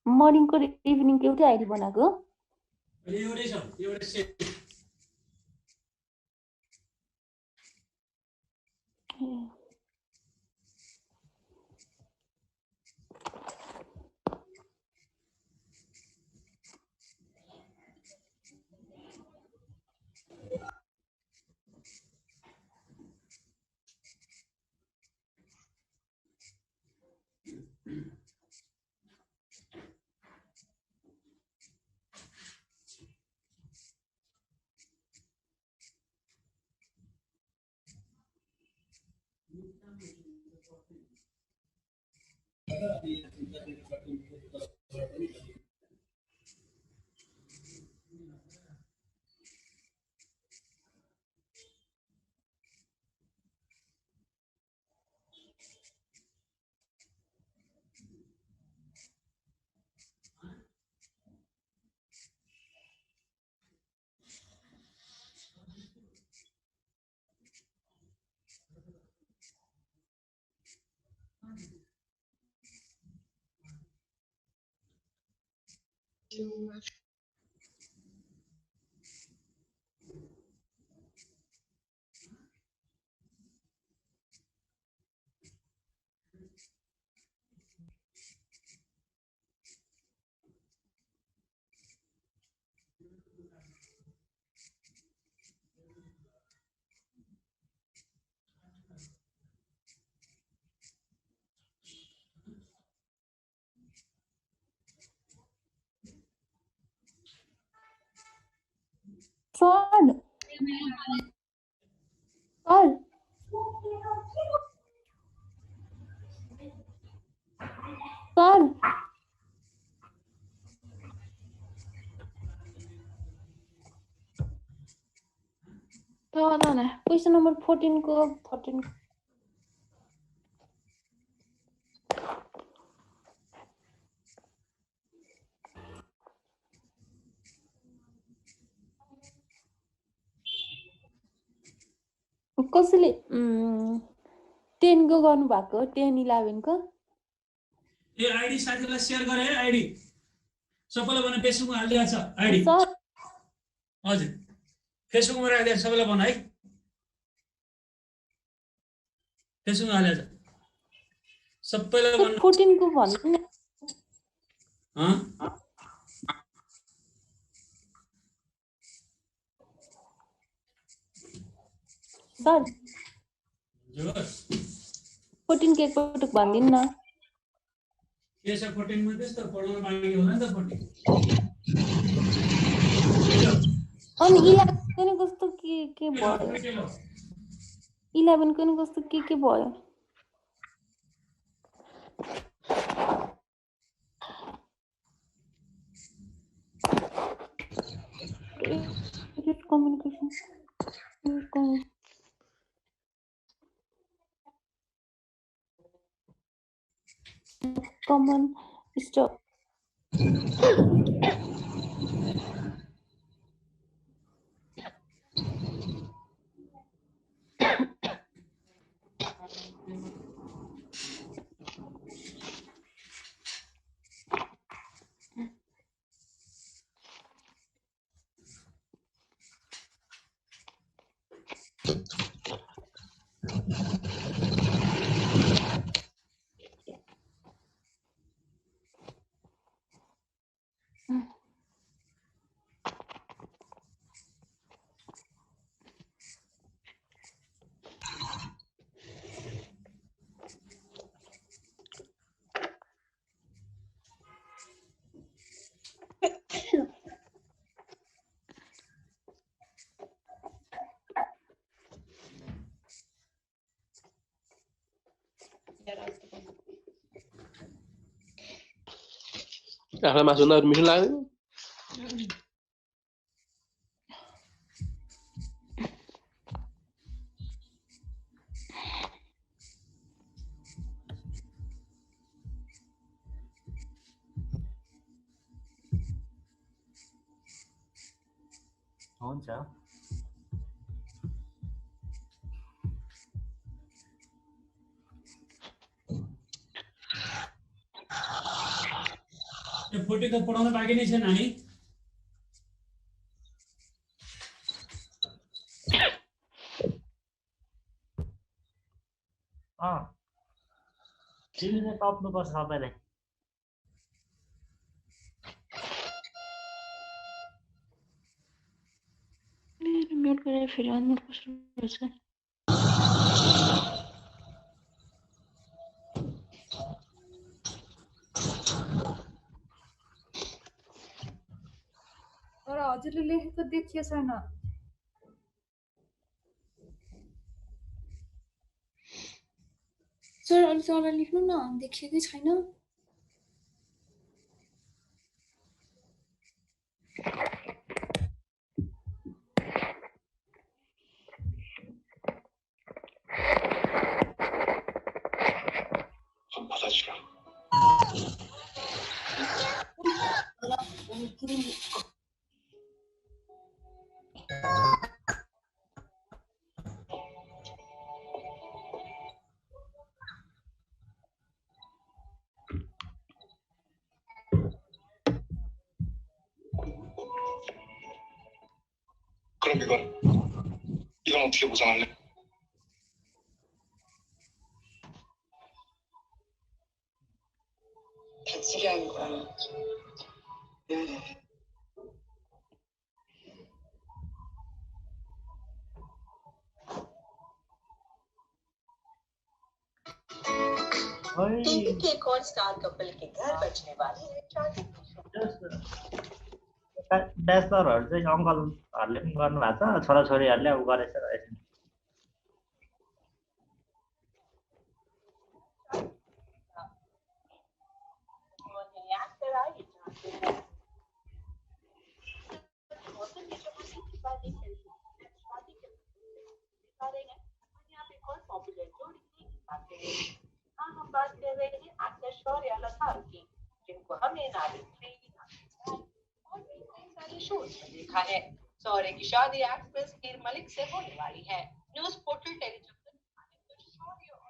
मर्निङको र इभिनिङको एउटै आइडी बनाएको एउटै छ एउटै set sir sir sir question number 14 को 14 कसैले 10 को गर्नु भएको 10 11 को ए आईडी साथीलाई शेयर गरे है आईडी सबैलाई भने फेसबुकमा हालिदिएको छ आईडी हजुर फेसबुकमा राखिदिएको सबैलाई भन है फेसबुकमा हालेछ सबैलाई भन 14 को भन्नु न सर 14 के एकपटक भन्दिनु न के छ 14 मा त्यस्तो पढाउन बाँकी होला नि त 14 अनि 11 को कस्तो के भयो 11 को कस्तो के भयो communication common stop Ahla masuk na admission lang. हुन्छ यो फोटो त पढाउन बाँकी नै छ नानी। तिमीले टप्नुपर्छ सबैलाई। म्युट गरेर फेरि अन गर्नुपर्छ। तर हजुरले लेखेको देखिए छैन। सर अलि तल लेख्नु न, देखिएकै छैन। 그럼 이건 어떻게 보상할래? 다치게 한 거야. 미안해. ओइ के एक और स्टार कपल के घर बचने वाली है शादी। ब्याचलरहरू चाहिँ अङ्कलहरूले पनि गर्नुभएको छ, छोराछोरीहरूले अब गरेछ रहेछ। हाँ, हम बात कर रहे हैं एक्टर शौर्य लतार की, जिनको हमने नारी और भी कई सारे शोज में देखा है। शौर्य की शादी एक्ट्रेस हीर मलिक से होने वाली है। न्यूज पोर्टल टेलीजंक्शन शौर्य और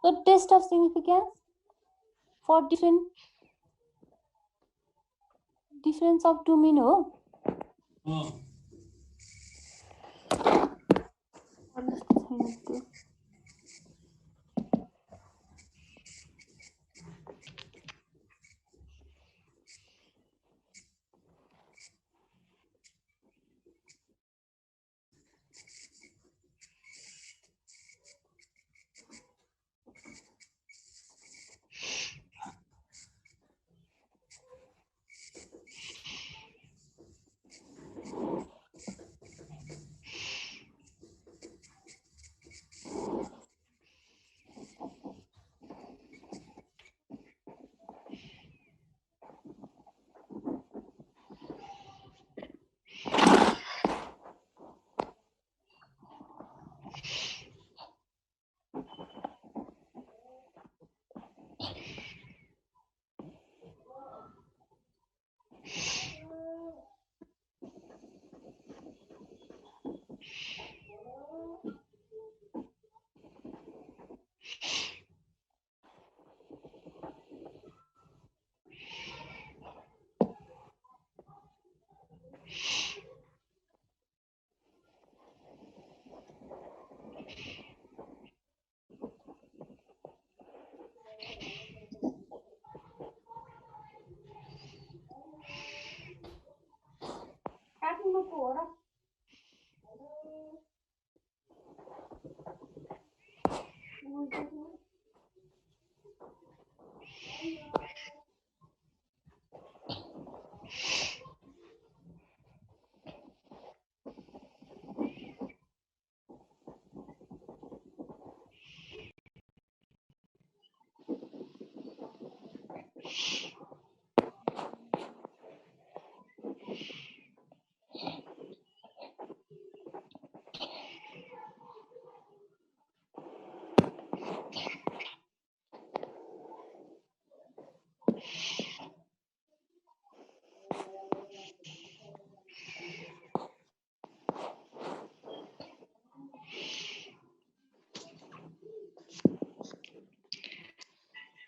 The test of significance for difference of two mean हो।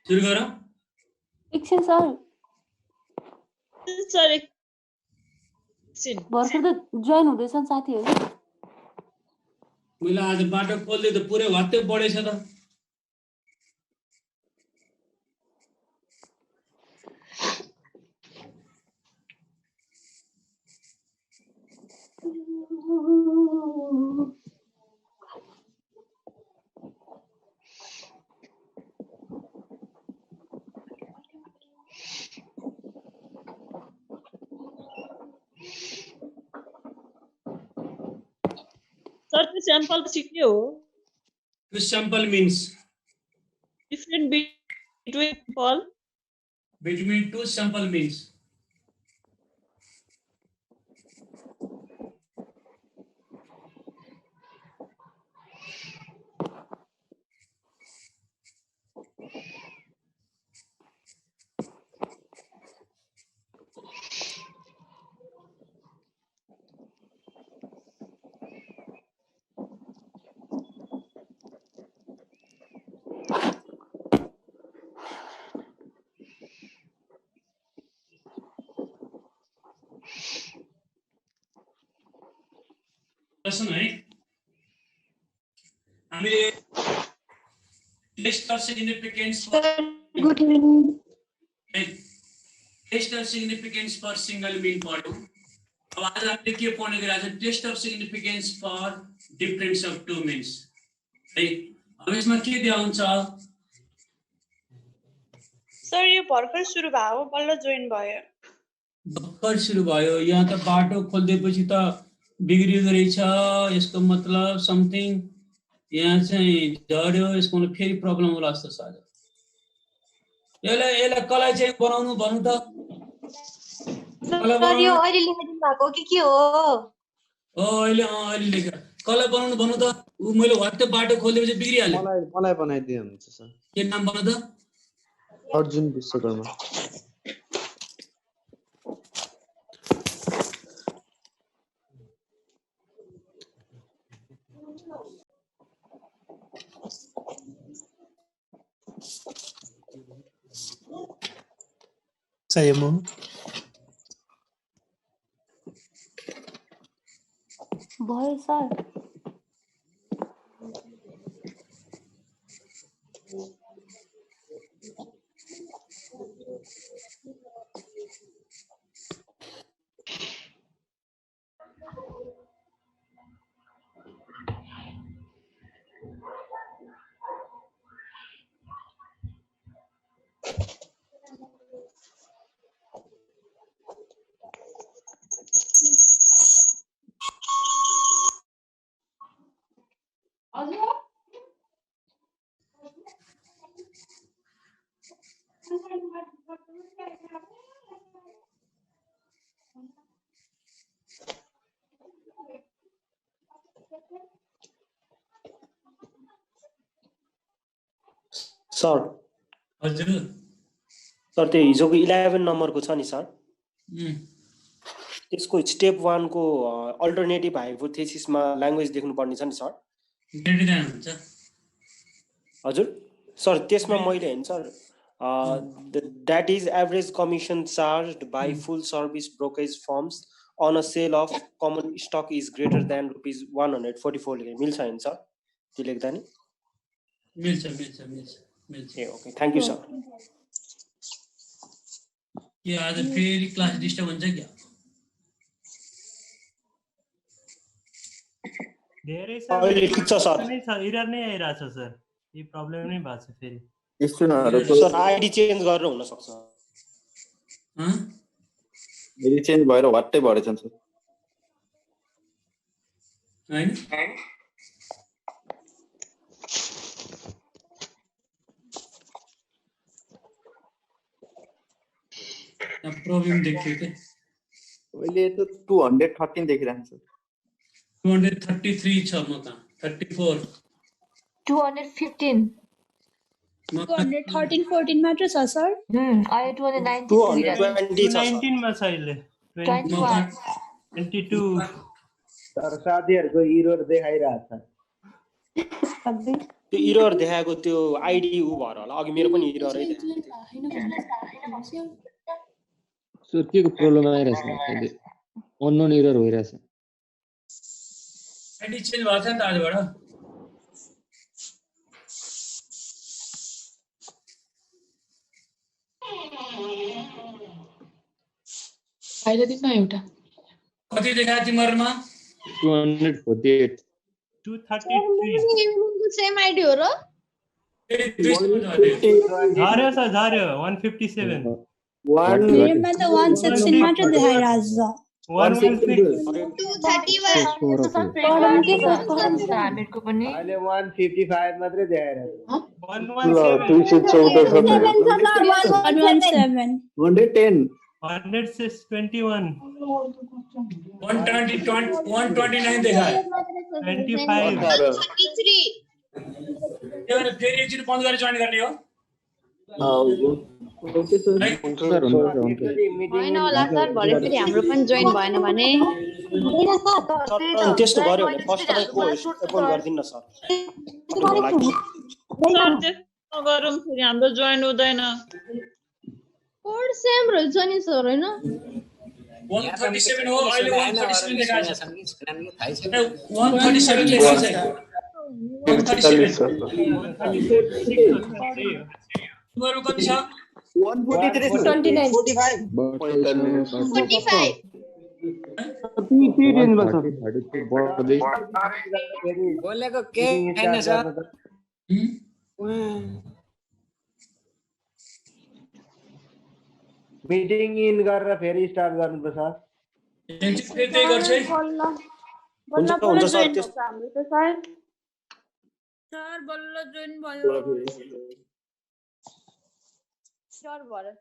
सुरु गरौँ एकछिन सर सर एकछिन भर्खर त जोइन हुँदैछन् साथीहरू मैले आज बाटो खोल्दै त पुरै हत्ते बढेछ त सर त्यो स्याम्पल चाहिँ के हो त्यो स्याम्पल मिन्स डिफरेन्ट बिट्विन पल between two sample means प्रश्न है हामीले test of significance good evening test of significance for single mean पढ्यौं अब आज हामीले के पढ्ने गइरहेको छ test of significance for difference of two means है अब यसमा के दिया हुन्छ सर यो भर्खर सुरु भयो बल्ल जोइन भयो भर्खर सुरु भयो यहाँ त बाटो खोल्दैपछि त बिग्रिएको रहेछ यसको मतलब समथिङ यहाँ चाहिँ झर्यो यसको मतलब फेरि प्रब्लम होला जस्तो छ आज यसलाई कसलाई चाहिँ बनाउनु भन्नु त सर यो अहिले लेखिदिनु भएको के हो अहिले लेखेर कसलाई बनाउनु भन्नु त उ मैले व्हाट्सएप बाटो खोल्दैपछि बिग्रिहाल्यो मलाई बनाइदिए हुन्छ सर के नाम भन्नु त अर्जुन विश्वकर्मा Sayamo. भयो सर सर हजुर सर त्यो हिजोको 11 नम्बरको छ नि सर त्यसको स्टेप 1 को अल्टरनेटिभ हाइपोथेसिसमा ल्याङ्ग्वेज देख्नु पर्ने छ नि सर ग्रेटर देन हुन्छ हजुर सर त्यसमा मैले हेर्नु sir that is average commission charged by full service brokerage firms on a sale of common stock is greater than ₹144 लेखे मिल्छ हैन सर त्यो लेख्दा नि मिल्छ ए ओके थ्यांक यू सर के आज फेरि क्लास डिस्टर्ब हुन्छ क्या धेरै अहिले ठिक छ सर। एरर नै आइरहेछ सर, यो प्रब्लम नै भएको छ फेरि। सर आइडी चेन्ज गरेर हुन सक्छ। आइडी चेन्ज भएर वाट्टै भरेछ सर। हैन प्रब्लम देखियो के अहिले त 213 देखिरहेको छ। 233 छ म त 34 215 213-14 मात्र छ सर। अहिले 290 220 छ सर। 19 मा छ अहिले। 21 22 तर साथीहरुको एरर देखाइरहेछ। त्यो एरर देखाएको त्यो आइडी उ भएर होला। अघि मेरो पनि एररै देखाएको थियो। सर के को प्रब्लम आइरहेछ अहिले? अननोन एरर भइरहेछ। आइडी चेन्ज भएको छ नि त आजबाट। अहिले दिनमा एउटा कति देखायो तिमीहरुमा? 248 233 सेम आइडी हो र? झार्यो सर, झार्यो 157 मेरोमा त 116 मात्र देखाइरहेछ। 116 पनि अहिले 155 मात्रै देखाइरहेछ। 110 121 129 देखायो। 25 यो फेरि एकचोटि बन्द गरेर जोइन गर्ने हो। होइन होला सर, भरे फेरि हाम्रो पनि जोइन भएन भने त्यस्तो गर्यो भने फर्स्ट टाइम को ओपन गर्दिन सर। सर त्यस्तो गरौँ फेरि हाम्रो जोइन हुँदैन। कोड सेम रहेछ नि सर हैन? 137 हो अहिले 137 देखाएको छ। 137 देखाएको छ। 137 तिम्रो कति छ? 143 29 45 बोलेको के छैन सर। मिटिङ इन गरेर फेरि स्टार्ट गर्नुपर्छ। फेरि त्यही गर्छु है। हुन्छ सर त्यस सर बल्ल जोइन भयो। सर भरे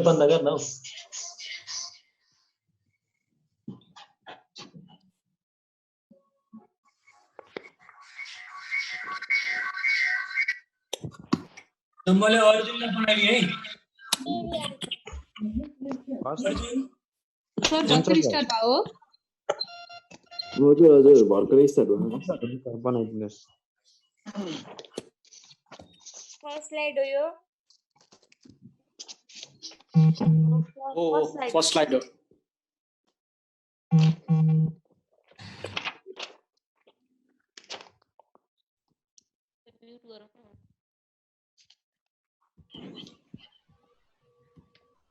बन्द कर न मैले अर्जुनलाई बनाइदिएँ है। सर भर्खर स्टार्ट भयो। हजुर हजुर भर्खरै स्टार्ट भयो। बनाइदिनुहोस्। फर्स्ट स्लाइड हो यो। ओ फर्स्ट स्लाइड हो।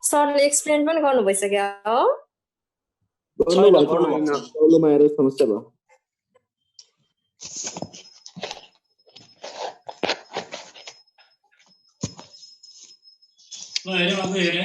सरले एक्सप्लेन पनि गर्नु भइसक्यो हो? प्रब्लम आएर समस्या भयो। ल हेरे बाबु हेरे।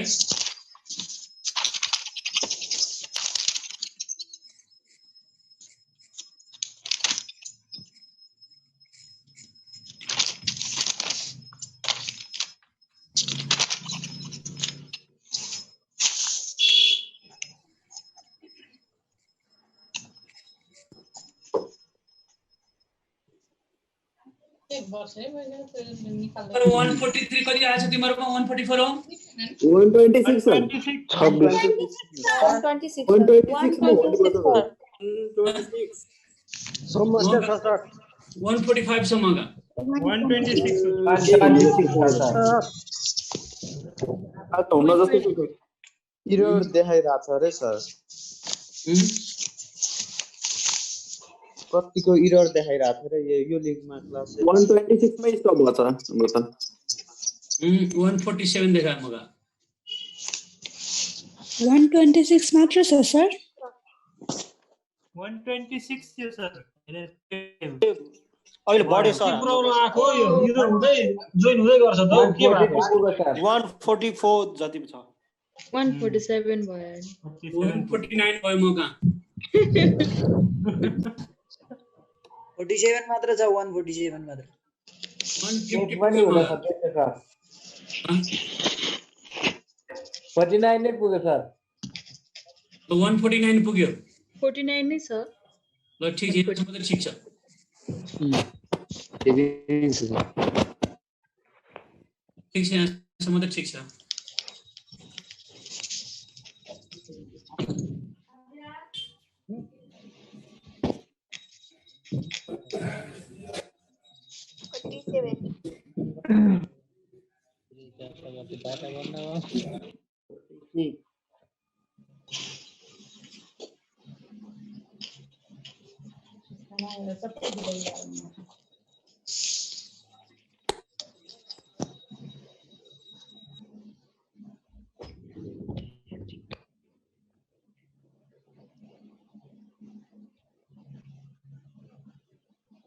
तर 143 कति आएछ तिमीहरुमा 144 हो 126 सर 126 समस्या छ सर 145 सम्मका 126 हुन जस्तो इरर देखाइराछ रे सर कतिको इरर देखाइराछ रे यो लिंकमा क्लास 126 मै स्टप भछ हाम्रो त 147 देखा मगा 126 मात्र छ सर 126 थियो सर अहिले बढ्यो सर प्रब्लम आको यो इरर हुँदै जोइन हुँदै गर्छ त के भएको 144 जति छ 147 भयो 149 भयो मगा 47 मात्र छ 147 मात्र 49 नै पुग्यो सर 149 पुग्यो 49 नै छ ल ठीक छ यसमा त ठीक छ ठीक छ यसमा त ठीक छ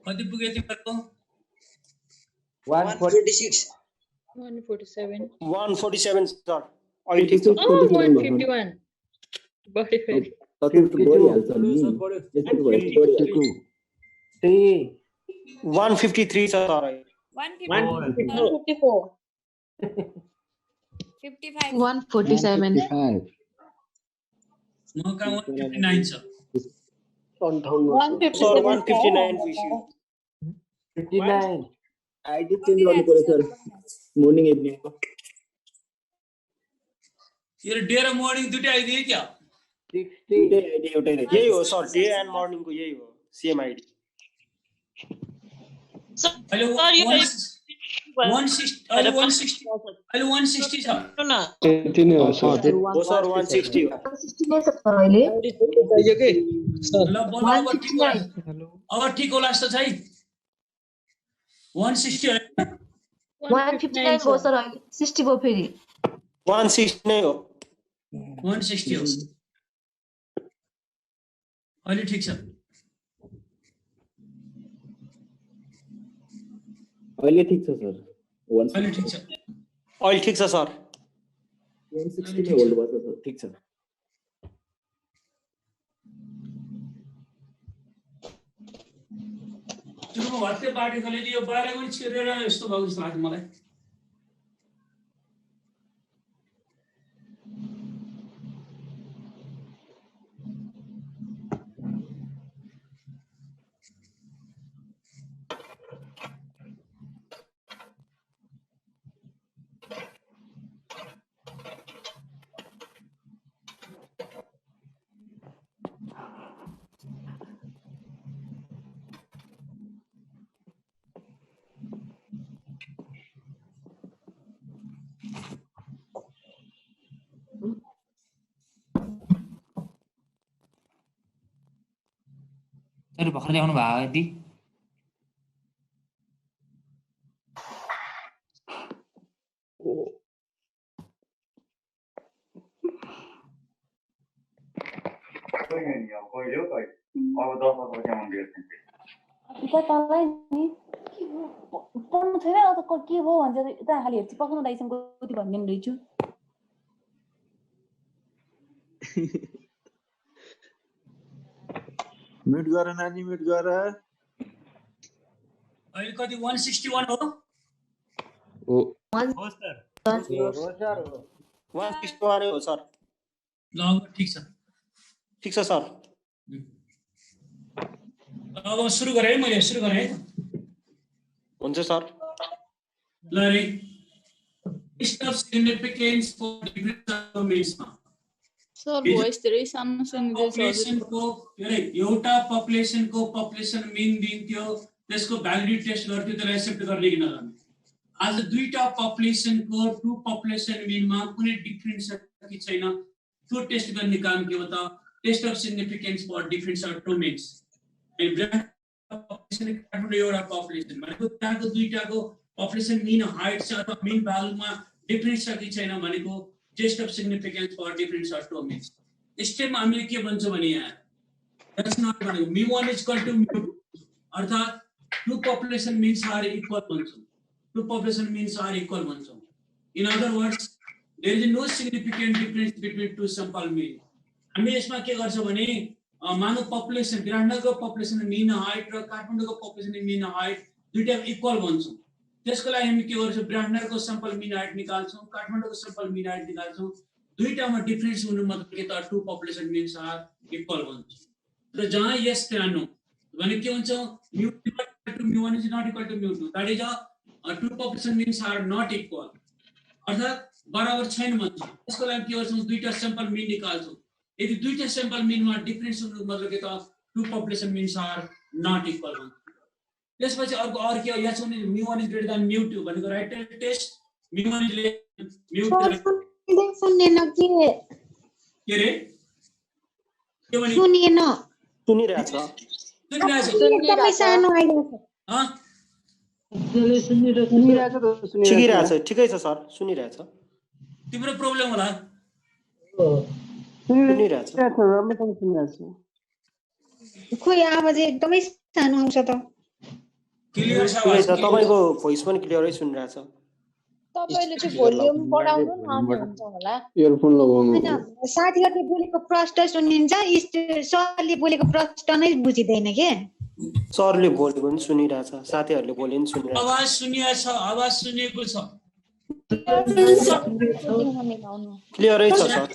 कति पुग्यो तिम्रो 146 147 147 सर अहिले ठीक छ 151 बढी फेरि 153 छ सर 154 55 147 मका 159 छ 159 सर 159 विषय 59 आईडी चेंज गर्नु पर्यो सर मर्निङ इभिनिङ को यो डे र मर्निङ दुटै आइदिए क्या 60 आईडी एउटै नै यही हो सर डे एन्ड मर्निङ को यही हो सेम आईडी अहिले 160 अहिले 160 छ त्यति नै हो सर हो सर 160 हो 160 नै छ अहिले चाहियो के ल बोला अब ठीक होला जस्तो छ है 160 159 हो सर अहिले 60 भयो फेरि 160 नै हो 160 हो अहिले ठीक छ अहिले ठीक छ सर अहिले ठीक छ अहिले ठीक छ सर 160 नै होल्ड भएको छ ठीक छ तिम्रो हत्ते बाटो खोले यो बाहिर पनि छिरेर यस्तो भएको जस्तो लाग्छ मलाई तर भर्खर ल्याउनु भयो यदि तँलाई नि पढ्नु छैन के भयो भन्छ यता खाली हेर्छु पकाउनु दाइसँग कति भन्दैन रहेछु म्युट गर नानी म्युट गर अहिले कति 161 हो हो सर 161 हो सर ल अब ठीक छ सर अब सुरु गरे है मैले सुरु गरे है हुन्छ sir Larry, list of significance for different domains ma. Sir voice धेरै सानो सुनिँदैछ Population को एउटा population को population mean दिन्थ्यो त्यसको भ्यालिडिटी टेस्ट गर्थ्यो त्यसलाई एक्सेप्ट गर्ने कि नगर्ने आज दुईटा population को टु population mean मा कुनै डिफरेन्स छ कि छैन त्यो टेस्ट गर्ने काम के हो त test of significance for different domains population Kathmandu एउटा population भनेको त्यहाँको दुईटाको population mean height छ अथवा mean value मा डिफरेन्स छ कि छैन भनेको test of significance for different domains स्टेपमा हामीले के भन्छौँ भने यहाँ that's not भनेको mu1 is equal to mu2 अर्थात two population means are equal भन्छौँ two population means are equal भन्छौँ in other words there is no significant difference between two sample mean हामी यसमा के गर्छौँ भने मानव पपुलेसन विराटनगरको पपुलेसन मिन हाइट र काठमाडौँको पपुलेसन मिन हाइट दुईटा इक्वल भन्छौँ त्यसको लागि हामी के गर्छौँ विराटनगरको सैंपल मिन हाइट निकाल्छौँ काठमाडौँको सैंपल मिन हाइट निकाल्छौँ दुईटामा डिफरेन्स हुनु मतलब के त two population means are equal भन्छौँ र जहाँ यस ध्यान हो भने के हुन्छ mu1 is not equal to mu2 that is two population means are not equal अर्थात बराबर छैन भन्छौँ त्यसको लागि के गर्छौँ दुईटा सैंपल मिन निकाल्छौँ यदि दुईटा सैंपल मिनमा डिफरेन्स हुनु मतलब के त two population means are not equal भन्छ त्यसपछि अर्को के हो यहाँ छ भने mu1 is greater than mu2 भनेको right test mu1 is mu2 सुनेन के रे के भने सुनेन सुनिरहेछ एकदमै सानो आइरहेछ सुनिरहेछ ठिकै छ सर सुनिरहेछ तिम्रो प्रब्लम होला सुनिरहेछ खोइ आवाज एकदमै सानो आउँछ त क्लियर छ तपाईको भोइस पनि क्लियरै सुनिरहेछ तपाईले चाहिँ भोल्युम बढाउनु न हुन्छ होला इयरफोन लगाउनु हैन साथीहरुले बोलेको प्रश्न सुनिन्छ सरले बोलेको प्रश्न नै बुझिदैन के सरले बोलेको पनि सुनिरहेछ साथीहरुले बोले पनि सुनिरहेछ आवाज सुनिएको छ क्लियरै छ सर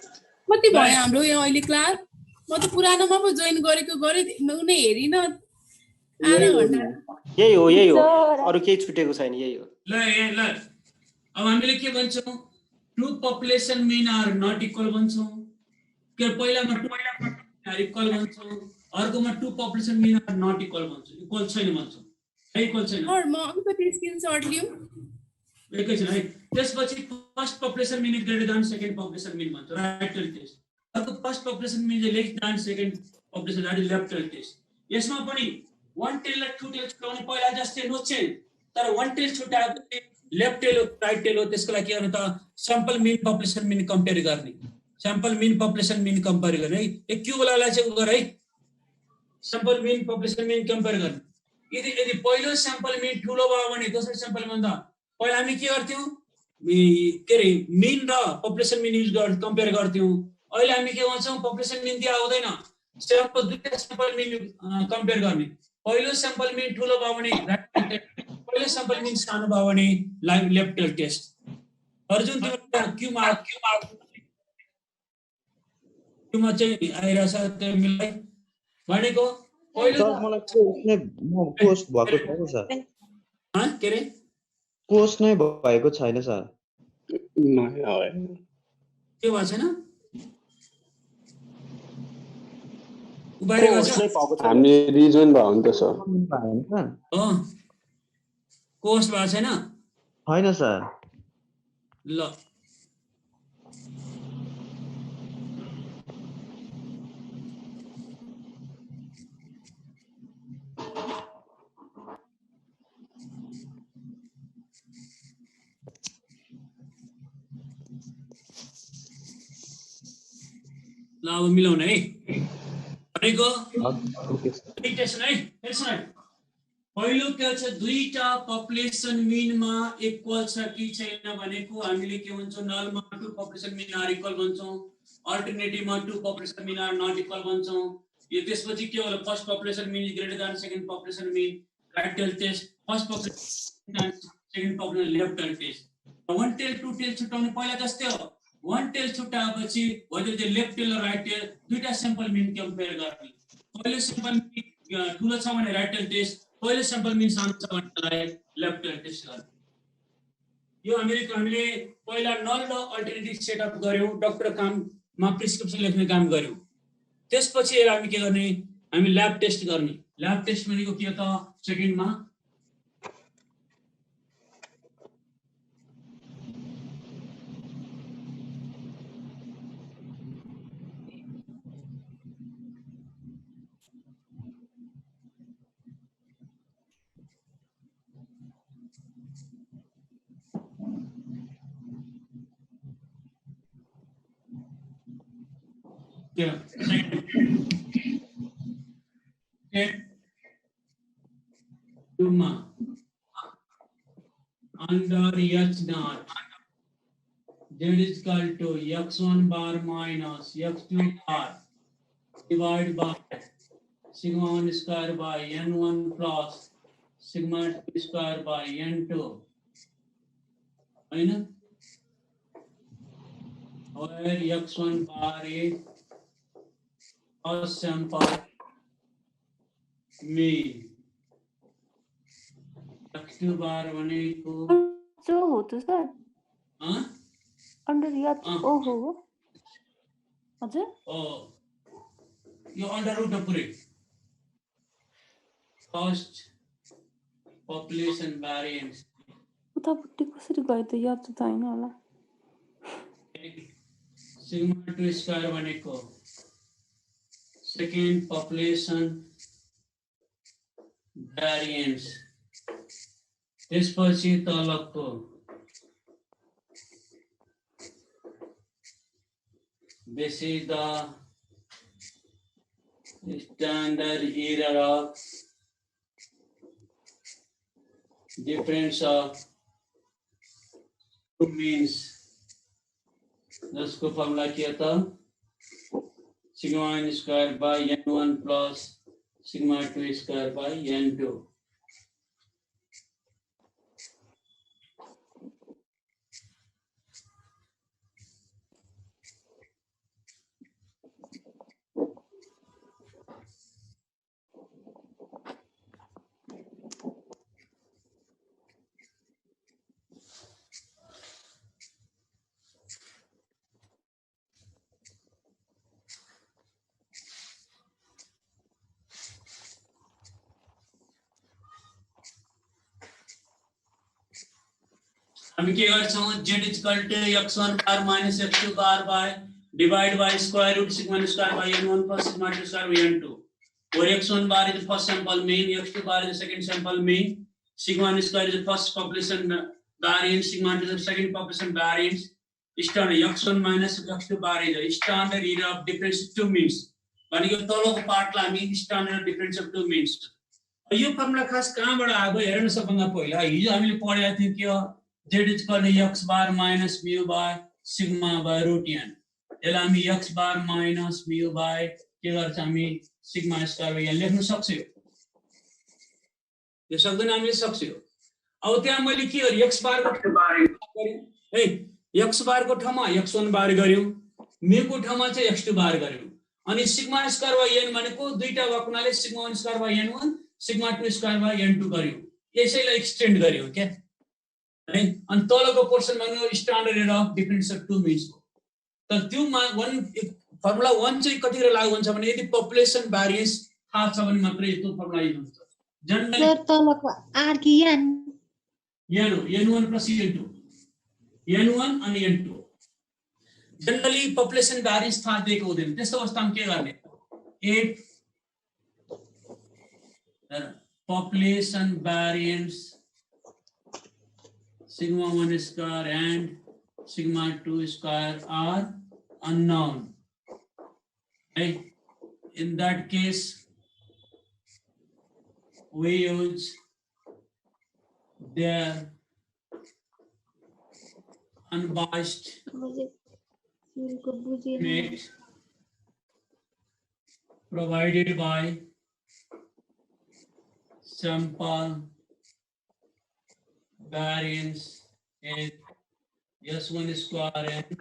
कति भयो हाम्रो यो अहिले क्लास म त पुरानोमा पो जोइन गरेको गरे उनी हेरिन आधा घण्टा यही हो अरु केही छुटेको छैन यही हो ल अब हामीले के भन्छौं two population mean are not equal भन्छौं के पहिलामा टु आर इक्वल भन्छौं अर्कोमा two population mean are not equal भन्छौं इक्वल छैन भन्छौं है इक्वल छैन और म अलिकति स्क्रिनशट लिऊ एकैछिन है त्यसपछि first population mean is greater than second population mean भन्छौं राइट टेस्ट अर्को first population mean is less than second population that is left test यसमा पनि वन टेल र टु टेल छुटाउने पहिला जस्तै नो चेन्ज तर वन टेल छुटाएपछि लेफ्ट टेल हो राइट टेल हो त्यसको लागि के गर्नु त sample mean population mean compare गर्ने sample mean population mean compare गर्ने है एक क्यू वालालाई चाहिँ गर है sample mean population mean compare गर्ने यदि पहिलो सैंपल मीन ठुलो भयो भने दोस्रो सैंपल भन्दा पहिला हामी के गर्थ्यौं के रे मीन र पपुलेसन मीन युज गर् कम्पेयर गर्थ्यौं अहिले हामी के भन्छौं पपुलेसन मीन दिया हुँदैन सैंपल दुईटा सैंपल मीन कम्पेयर गर्ने पहिलो सैंपल मीन ठुलो भयो भने राइट पहिलो सैंपल मीन सानो भयो भने लेफ्ट टेल टेस्ट अर्जुन तिम्रो क्यूमा चाहिँ आइराछ त्यो मिलाई भनेको पहिलो सर मलाई कोर्स नै पोस्ट भएको छैन सर के रे कोर्स नै भएको छैन सर के भएको छैन हामी रिजोइन भयो नि त सर कोर्स भएको छैन हैन सर ल ल अब मिलाउन है भनेको टेस्ट है हेर्छ है पहिलो के छ दुईटा पपुलेसन मीनमा इक्वल छ कि छैन भनेको हामीले के भन्छौं नलमा two population mean are equal भन्छौं अल्टरनेटिभमा two population mean are not equal भन्छौं यो त्यसपछि के होला first population mean is greater than second population mean right tail test first population second population left tail test one tail two tail छुटाउने पहिला जस्तै हो वन टेल छुटाएपछि वहिले चाहिँ लेफ्ट टेल र राइट टेल दुईटा सैंपल मीन कम्पेयर गर्ने पहिलो सैंपल मीन ठुलो छ भने राइट टेल टेस्ट पहिलो स्याम्पल मिन सानो छ भन्नलाई लेफ्ट टेस्ट गर्नु। यो हामीले पहिला नल र अल्टरनेटिभ सेटअप गर्यौं, डाक्टर काममा प्रिस्क्रिप्सन लेख्ने काम गर्यौं। त्यसपछि हामी के गर्ने, हामी ल्याब टेस्ट गर्ने। ल्याब टेस्ट भनेको के त सेकेन्डमा under H naught, z is equal to x1 bar minus x2 bar divided by sigma 1 square by n1 plus sigma 2 square by n2. Right? Where x1 bar is first sample mean, x2 bar भनेको जो हो त sir under याद ओ हो हजुर यो under root पुरै first population भ्यारिएन्स उतापट्टि कसरी गयो त याद त हैन होला। सिग्मा 2 स्क्वायर भनेको सेकेन्ड पपुलेसन भ्यारिएन्स। त्यसपछि तलको this is the standard error of difference of two means. जसको फर्मुला के त sigma 1 square by n1 plus sigma 2 square by n2। हामी के गर्छौं z is equal to x1 bar minus x2 bar by divide by square root sigma square by n1 plus sigma 2 square by n2, where x1 bar is the first sample mean, x2 bar is the second sample mean, sigma square is the first population variance, sigma 2 is the second population variance, standard x1 minus x2 bar is the standard error of difference of two means। भनेको तलको पार्टलाई हामी standard difference of two means। यो formula खास कहाँबाट आएको हेर्नु सबभन्दा पहिला हिजो हामीले पढेका थियौं के z is equal to x bar minus mu by sigma by root n। यसलाई हामी x bar minus mu by के गर्छ हामी sigma square by n लेख्न सक्छौं। यो सक्दैन हामीले सक्छौं। अब त्यहाँ मैले के गरे x bar को x bar को ठाउँमा x1 बार गर्यौं, mu को ठाउँमा चाहिँ x2 बार गर्यौं, अनि sigma square by n भनेको दुईटा भएको sigma 1 square by n1 sigma 2 square by n2 गर्यौं। यसैलाई एक्सटेन्ड गर्यौं के अनि तलको पोर्सन भनेको standard error of difference of two means हो। तर त्यो फर्मुला 1 चाहिँ कतिखेर लागु हुन्छ भने यदि पपुलेसन भ्यारिएन्स थाहा छ भने मात्रै त्यो फर्मुला युज हुन्छ। जनरली सर तलको आर कि n n हो n1 + n2 n1 अनि n2। जनरली पपुलेसन भ्यारिएन्स थाहा दिएको हुँदैन, त्यस्तो अवस्थामा के गर्ने 8 population भ्यारिएन्स sigma 1 square and sigma 2 square are unknown, right? In that case we use their unbiased estimate provided by sample variance is S1 square and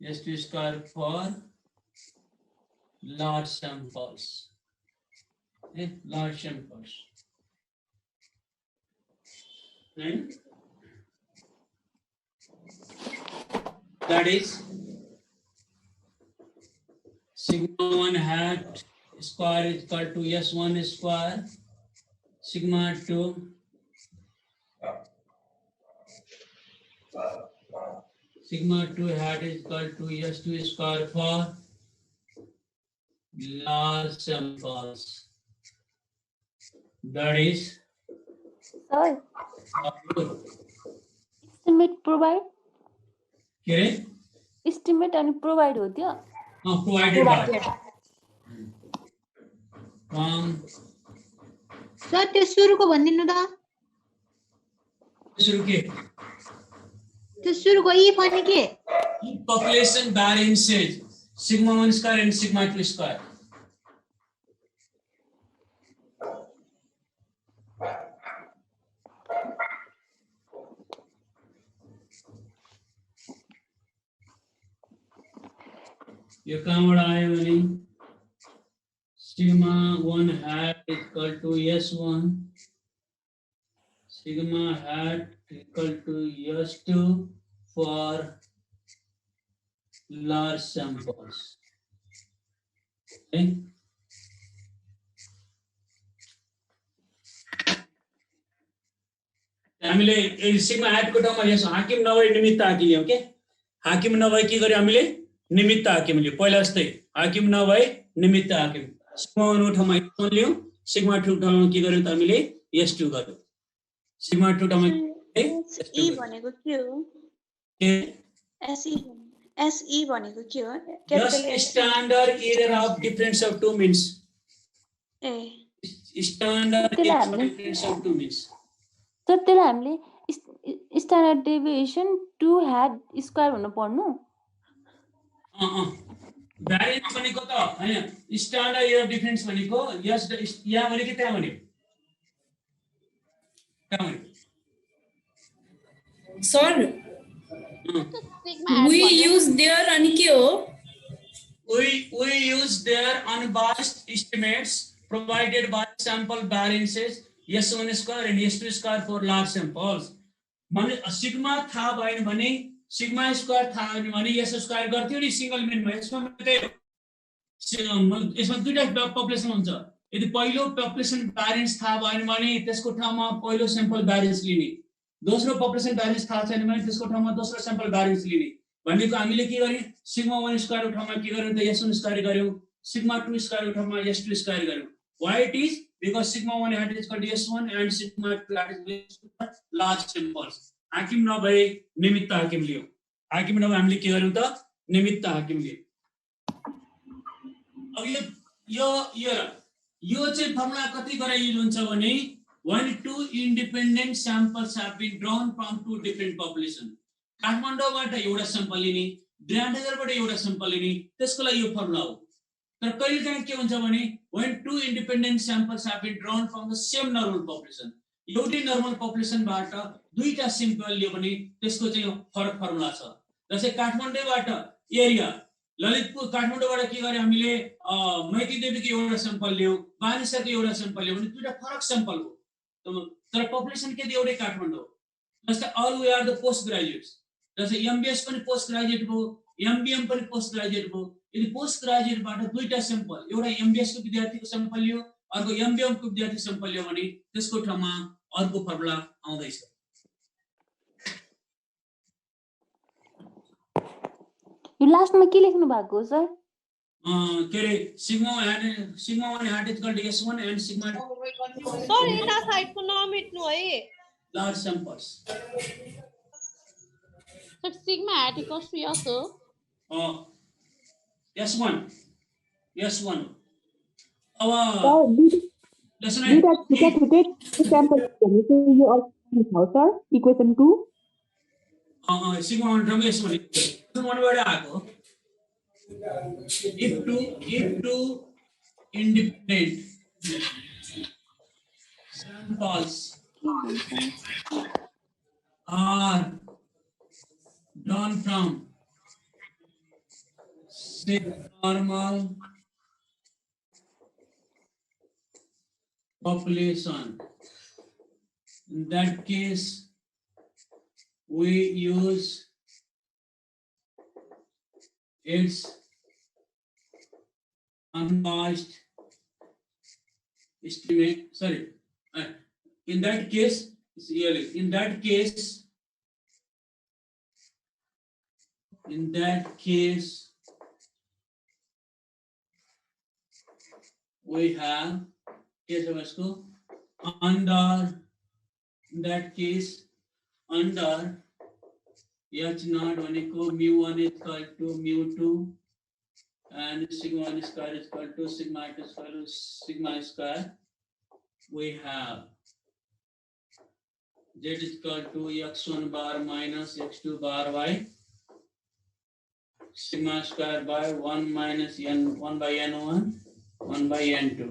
S2 square for large samples, large samples. And that is sigma 1 hat square is equal to S1 square, sigma 2 hat is equal to S2 square for large samples. That is Sir, estimate provide? Okay. Estimate and provide हो त्यो? Provided by. Sir त्यो सुरुको भनिदिनु त। सुरु के? त्यो सुरुको if अनि के? Population variances sigma 1 square and sigma 2 square. ये कहाँ आए वाली sigma 1 hat is equal to S1, sigma hat equal to S2 for large samples. Okay. हामीले सिग्मा hat को ठाउँमा यसो हाकिम नभई निमित्त हाकिलियौ के हाकिम नभई के गर्यो हामीले निमित्त हाकिम लियो पहिला जस्तै हाकिम नभई निमित्त हाकिम सिग्मा 1 ठाउँमा S1 लियौ सिग्मा 2 ठाउँमा के गर्यौ त हामीले S2 गर्यौ सिग्मा 2 ठाउँमा SE भनेको के हो SE भनेको के हो just standard error of difference of two means standard error of difference of two means तर त्यसलाई हामीले स्ट्यान्डर्ड डेभिएसन 2 hat स्क्वायर हुन पर्नु भ्यारिएन्स भनेको त हैन स्ट्यान्डर्ड एरर डिफरेन्स भनेको यस यहाँ भने कि त्यहाँ भने सर we use there अनि के हो we use their unbiased estimates provided by sample variances S1 square and S2 square for large samples माने सिग्मा थाहा भएन भने सिग्मा स्क्वायर थाहा भएन भने S स्क्वायर गर्थ्यो नि सिंगल मेनमा यसमा दुईटा पपुलेसन हुन्छ यदि पहिलो पपुलेसन भ्यारिएन्स थाहा भएन भने त्यसको ठाउँमा पहिलो स्याम्पल भ्यारिएन्स लिने दोस्रो पपुलेसन भ्यारिएन्स थाहा छैन भने त्यसको ठाउँमा दोस्रो स्याम्पल भ्यारिएन्स लिने भनेको हामीले के गर्यौं सिग्मा 1 स्क्वायर ठाउँमा के गर्यौं त S1 स्क्वायर गर्यौं सिग्मा 2 स्क्वायर ठाउँमा S2 स्क्वायर गर्यौं why it is because sigma 1 hat is equal to S1 and sigma 2 hat is equal to large samples हाकिम नभए निमित्त हाकिम लियो हाकिम नभए हामीले के गर्यौं त निमित्त हाकिम लियो अब यो चाहिँ फर्मुला कति गराइलो हुन्छ भने when two independent samples have been drawn from two different population काठमाडौँबाट एउटा स्याम्पल लिने ड्रामनगरबाट एउटा स्याम्पल लिने त्यसको लागि यो फर्मुला हो तर कहिलेकाहीँ के हुन्छ भने when two independent samples have been drawn from the same normal population एउटै नर्मल पपुलेसनबाट दुईटा स्याम्पल लियो भने त्यसको चाहिँ फरक फर्मुला छ जस्तै काठमाडौँबाट एरिया ललितपुर काठमाडौँबाट के गरे हामीले मैती देवीको एउटा स्याम्पल लियो बानिसाको एउटा स्याम्पल लियो भने दुईटा फरक स्याम्पल हो तर पपुलेसन के एउटै काठमाडौँ हो जस्तै all we are the post graduates जस्तै एमबीएस पनि पोस्ट ग्रेजुएट भयो एमबीएम पनि पोस्ट ग्रेजुएट भयो यदि पोस्ट ग्रेजुएटबाट दुईटा स्याम्पल एउटा एमबीएस को विद्यार्थीको स्याम्पल लियो अर्को एमबीएम को विद्यार्थी स्याम्पल लियो भने त्यसको ठाउँमा अर्को फर्मुला आउँदैछ यो लास्टमा के लेख्नु भएको सर के रे sigma 1 hat is equal to S1 and sigma sir यता साइडको नमेट्नु है large samples sir sigma hat equals to S हो S1 अब इक्वेसन 2 सिग्मा 1 ठाउँमा S1 बाट आएको if two independent samples are drawn from say normal population. In that case, we use its unbiased estimate. Sorry, in that case, we have under H naught mu1 is equal to mu2 and sigma 1 square is equal to sigma 2 square sigma square. We have z is equal to x1 bar minus x2 bar y sigma square by 1 minus n 1 by n1 1 by n2,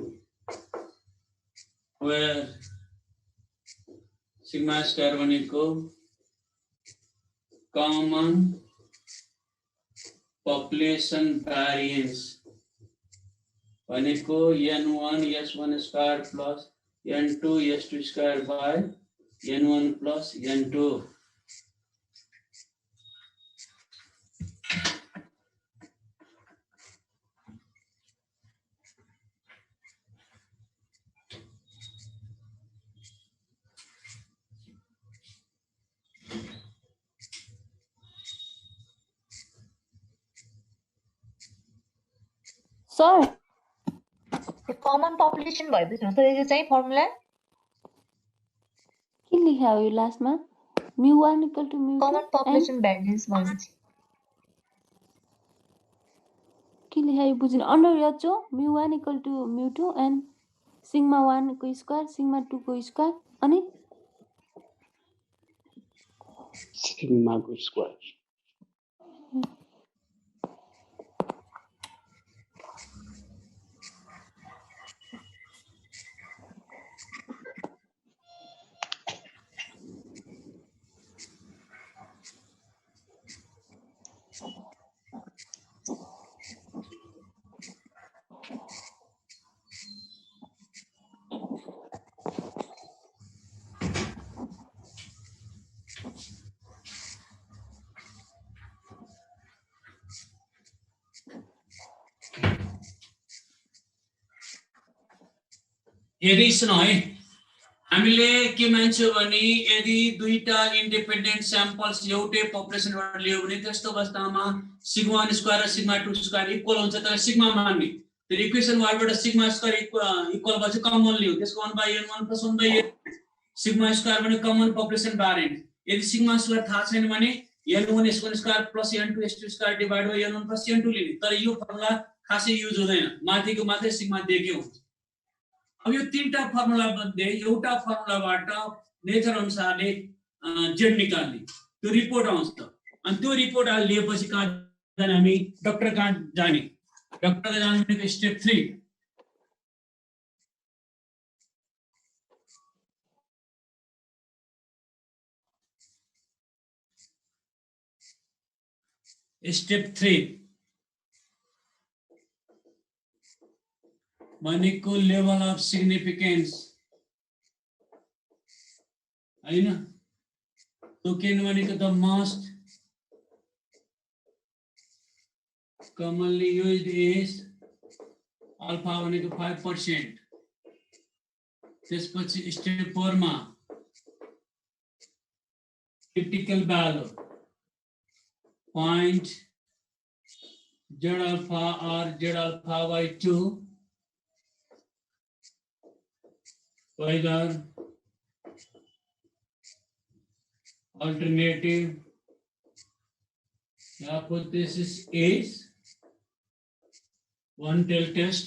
where sigma square भनेको common population variance भनेको n1 s1 square plus n2 s2 square by n1 plus n2. Sir common population भएपछि त यो चाहिँ formula के लेख्या हो यो लास्टमा mu1 equal to mu2 common population variance भन्छ के लेख्या यो बुझिन अन्डर h हो mu1 equal to mu2 and sigma 1 को स्क्वायर sigma 2 को स्क्वायर अनि सिग्मा को स्क्वायर यदि सुन है हामीले के मान्छौं भने यदि दुईटा इन्डिपेन्डेन्ट स्याम्पल्स एउटै पपुलेसनबाट लियो भने त्यस्तो अवस्थामा सिग्मा 1 स्क्वायर र सिग्मा 2 स्क्वायर इक्वल हुन्छ तर सिग्मा मान्ने त्यो इक्वेसन वालबाट सिग्मा स्क्वायर इक्वल भएपछि कमन लियो त्यसको 1 by n1 plus 1 by n sigma square भने कमन पपुलेसन भेरिएन्स यदि सिग्मा स्क्वायर थाहा छैन भने n1 s1 square plus n2 s2 square divide by n1 plus n2 लिने तर यो फर्मुला खासै युज हुँदैन माथिको मात्रै सिग्मा दिएकै हुन्छ। अब यो तीनटा फर्मुला मध्ये एउटा फर्मुलाबाट नेचर अनुसारले जेड निकाल्ने त्यो रिपोर्ट आउँछ अनि त्यो रिपोर्ट लिएपछि कहाँ जाने हामी डाक्टर कहाँ जाने डाक्टर जाने भनेको स्टेप 3 भनेको लेभल अफ सिग्निफिकेन्स हैन टोकेन भनेको the most commonly used is alpha भनेको 5% त्यसपछि स्टेप 4 मा critical value point z alpha or z alpha by 2 either alternative hypothesis is one tail test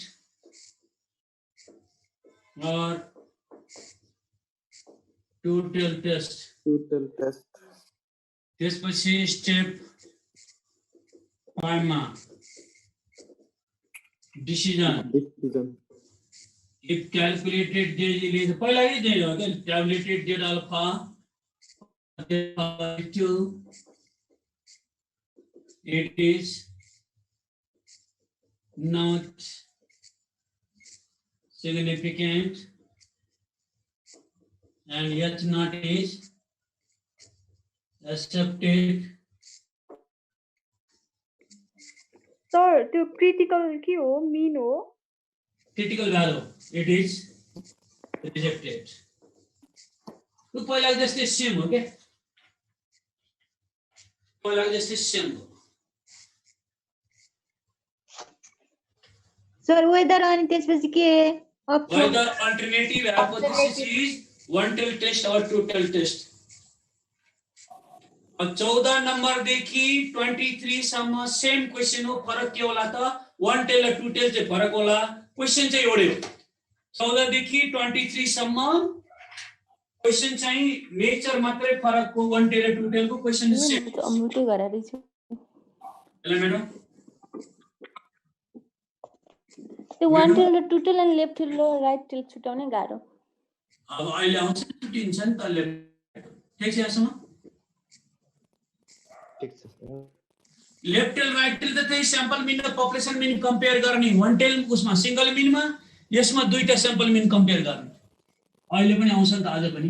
or two tail test त्यसपछि step 5 मा decision if calculated z is पहिला यही दिए हो के calculated z alpha by 2 it is not significant and H naught is accepted. Sir त्यो critical के हो मीन हो Critical value, it is rejected. तो पहिला जस्तै सेम हो के पहिला जस्तै सेम हो सर वेदर अनि त्यसपछि के whether alternative hypothesis is one tail test or two tail test. 14 number देखि 23 सम्म सेम क्वेशन हो फरक के होला त one tail र two tail चाहिँ फरक होला क्वेशन चाहिँ एउटै हो 14 देखि 23 सम्म क्वेशन चाहिँ नेचर मात्रै फरक हो one tail र two tail को क्वेशन सेम अमृतै गरारै छु ल म्याडम त्यो one tail र two tail अनि लेफ्ट टेल र राइट टेल छुटाउनै गाह्रो अब अहिले आउँछ छुटिन्छ नि त लेफ्ट ठीक छ यहाँसम्म लेफ्ट टेल राइट टेल त त्यही स्याम्पल मिन र पपुलेसन मिन कम्पेयर गर्ने वन टेल उसमा सिंगल मिनमा यसमा दुईटा स्याम्पल मिन कम्पेयर गर्ने अहिले पनि आउँछ नि त आज पनि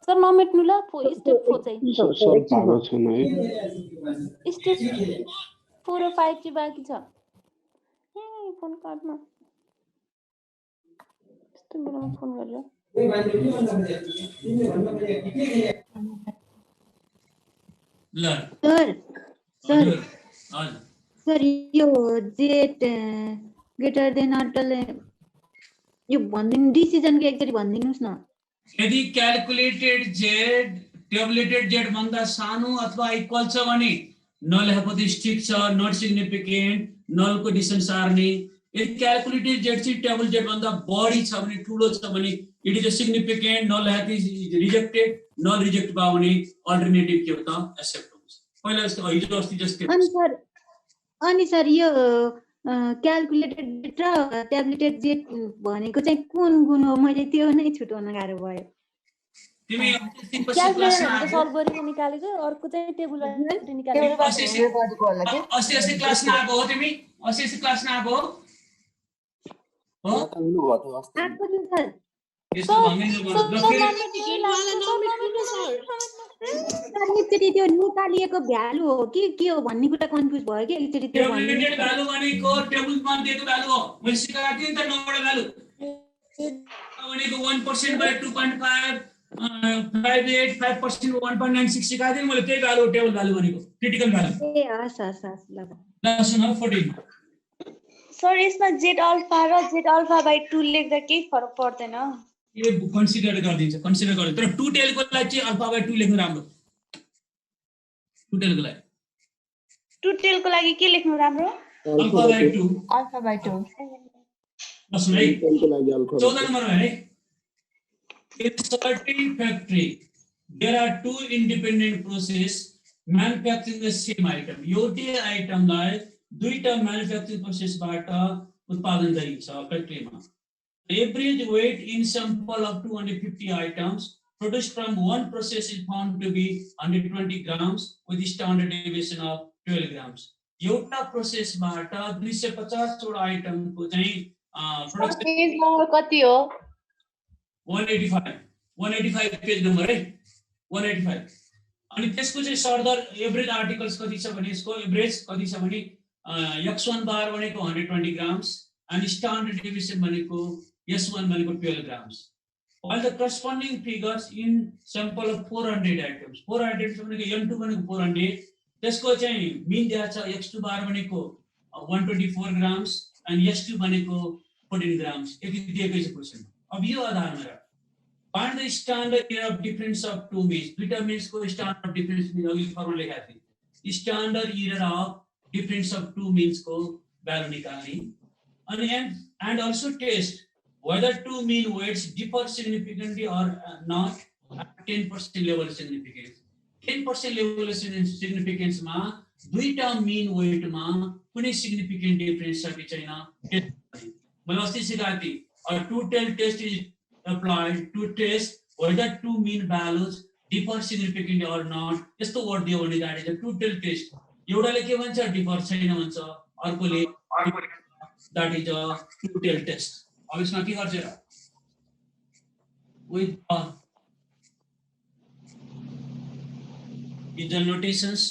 सर नमेट्नु ल स्टेप 4 चाहिँ सर भागो छैन है स्टेप 4 र 5 चाहिँ बाँकी छ ए फोन काट्न यस्तो बेलामा फोन गरेर ल सर सर हजुर सर यो जेट ग्रेटर देन अटल यो भन्दिनु डिसिजन के एकचोटी भन्दिनुस् न यदि क्याल्कुलेटेड जेड टेबुलेटेड जेड भन्दा सानो अथवा इक्वल छ भने नल हाइपोथेसिस ठीक छ नट सिग्निफिकेन्ट नल को डिस्टेन्स सार्ने यदि क्याल्कुलेटेड जेड चाहिँ टेबल जेड भन्दा बढी छ भने ठुलो छ भने it is a significant null hypothesis rejected null reject भयो भने अल्टरनेटिभ के हो त एक्सेप्ट हुन्छ पहिला जस्तो हिजो अस्ति जस्तै अनि सर यो क्याल्कुलेटेड र ट्याब्लेटेड जेट भनेको चाहिँ कुन गुण हो मैले त्यो नै छुटाउन गाह्रो भयो तिमी क्याल्कुलेटर सल्भ गरेर निकालेको अर्को चाहिँ टेबुलबाट निकालेको अस्ति क्लास नआएको हो तिमी अस्ति क्लास नआएको हो आएको नि सर यसो एकचोटि त्यो निकालिएको भ्यालु हो कि के हो भन्ने कुरा कन्फ्युज भयो कि एकचोटि त्यो टेबुलेटेड भ्यालु भनेको टेबलमा दिएको भ्यालु हो मैले सिकाएको थिएँ नि त नौवटा भ्यालु भनेको 1% बाइ 2.5 58 5% 1.96 सिकाएको थिएँ मैले त्यही भ्यालु टेबल भ्यालु भनेको क्रिटिकल भ्यालु ए हस् हस् हस् ल सुन 14 सर यसमा जेड अल्फा र जेड अल्फा बाइ 2 लेख्दा केही फरक पर्दैन ये कन्सिडर गरिदिन्छ कन्सिडर गर्छ तर टु टेल को लागि चाहिँ अल्फा बाइ 2 लेख्नु राम्रो टु टेल को लागि टु टेल को लागि के लेख्नु राम्रो अल्फा बाइ 2 अल्फा बाइ 2 बस है 14 नम्बर है in certain factory there are two independent process manufacturing the same item एउटै आइटमलाई दुईटा म्यानुफ्याक्चरिङ प्रोसेसबाट उत्पादन गरिन्छ फ्याक्ट्रीमा average weight in sample of 250 items produced from one process is found to be 120 grams with standard deviation of 12 grams. एउटा प्रोसेसबाट 250 वटा आइटमको चाहिँ production page number कति हो 185 page number है 185 अनि त्यसको चाहिँ सर्दर एभरेज आर्टिकल्स कति छ भने यसको एभरेज कति छ भने x1 बार भनेको 120 grams and standard deviation भनेको S1 भनेको 12 grams. All the corresponding figures in sample of 400 items. 400 भनेको M2 भनेको 400 त्यसको चाहिँ मिन दिएको छ x2 बार भनेको 124 grams and S2 भनेको 14 grams. यति दिएकै छ क्वेशन. अब यो आधारमा find the standard error of difference of two means. दुईटा means को standard of difference mean अघि फर्मुला लेखेको थिए. Standard error of difference of two means को भ्यालु निकाल्ने and also test whether two mean weights differ significantly or not at 10% level significance. 10% level significance ma duita mean weight ma कुनै significant difference छ कि छैन मैले अस्ति सिकाएको थिएँ a two-tailed test is applied to test whether two mean values differ significantly or not. यस्तो word दियो भने that is a two-tailed test. एउटाले के भन्छ differ छैन भन्छ अर्कोले that is a two-tailed test. अब इसमा के गर्छ र with usual notations.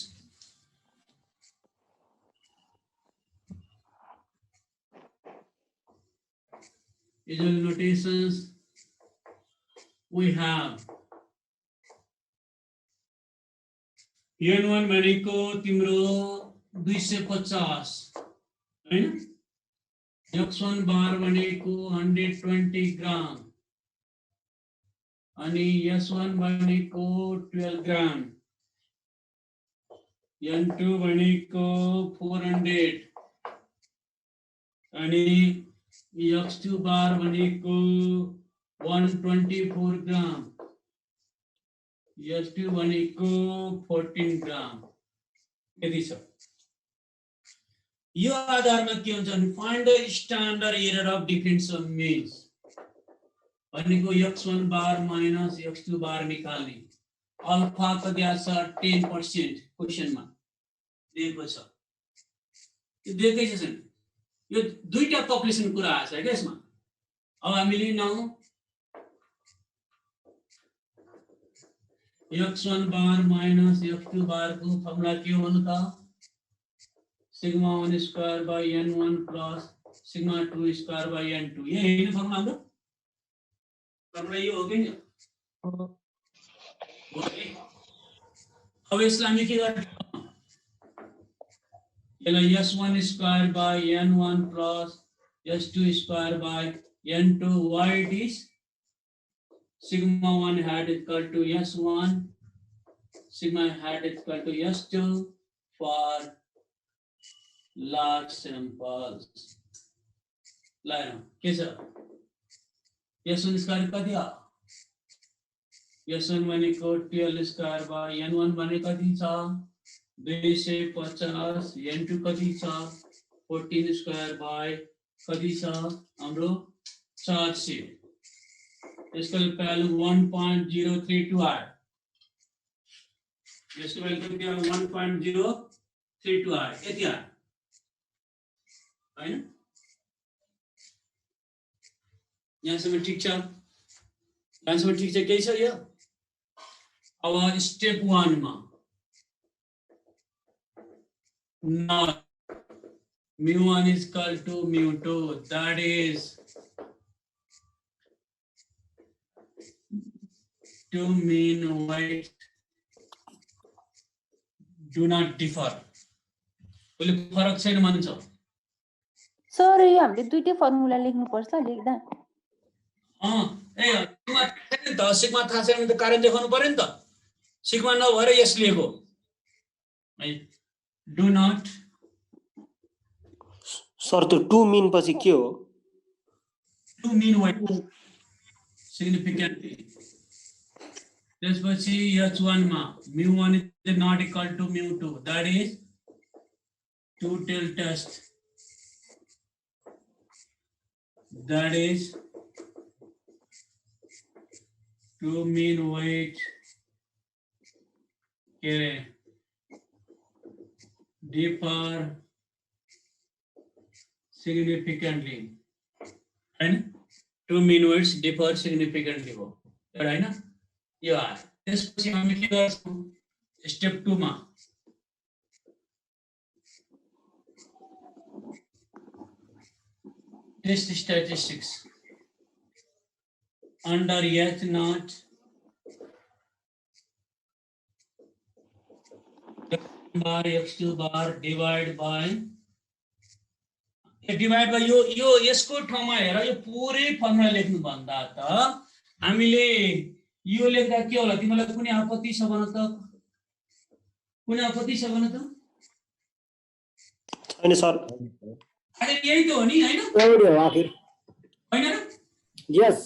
Usual notations we have N1 भनेको तिम्रो 250 हैन, X1 बार भनेको 120 ग्राम अनि S1 भनेको 12 ग्राम, N2 भनेको 400 अनि X2 बार भनेको 124 ग्राम, S2 भनेको 14 ग्राम। यदि छ यो आधारमा के हुन्छ भने find the standard error of difference of means भनेको X1 बार माइनस X2 बार निकाल्ने। अल्फा कति आछ 10% क्वेशनमा दिएको छ, यो दिएकै छ। यो दुईटा पपुलेसन कुरा आछ के यसमा। अब हामीले नौ X1 बार माइनस X2 बार को फर्मुला के हो भन्नु त sigma 1 square by n1 plus sigma 2 square by n2। यही हैन फर्मुला हाम्रो, फर्मुला यो हो कि नि? अब यसलाई हामी के गर्छौं, यसलाई s1 square by n1 plus s2 square by n2, why it is sigma 1 hat is equal to s1, sigma hat is equal to s2 for large samples. Line के छ s1 स्क्वायर कति हो, s1 भनेको 12 square by n1 भनेको कति छ 250, n2 कति छ 14 स्क्वायर बाई कति छ हाम्रो 400। इसका वैल्यू 1.032 आए, इसका वैल्यू 1.032 आए, यति आए हैन। यहाँसम्म ठीक छ, यहाँसम्म ठीक छ, केही छ यो। अब स्टेप 1 मा not mu1 is equal to mu2, that is two mean weights do not differ. बोले फरक छैन मान्छ सर। यो हामीले दुईटै फर्मुला लेख्नु पर्छ, लेख्दा ए सिग्मा छैन त, सिग्मा थाहा छैन भने त कारण देखाउनु पर्यो नि त। सिग्मा नभएर यस लेखो है, डु नट। सर त्यो 2 मिन पछि के हो? 2 मिन वेट सिग्निफिकेन्टली। त्यसपछि h1 मा mu1 is not equal to mu2, that is two-tail test, that is two mean weight differ significantly, and two mean weights differ significantly हो हैन। यो आयो। त्यसपछि हामी के गर्छौं स्टेप 2 मा test statistics under h0 bar x2 bar divide by यो यसको ठाउँमा हेर, यो पुरै फर्मुला लेख्नु भन्दा त हामीले यो लेख्दा के होला, तिमीलाई कुनै आपत्ति छ भन त? कुनै आपत्ति छ भन त? छैन सर। अरे यही त हो नि हैन, एउटै हो आखिर हैन र? यस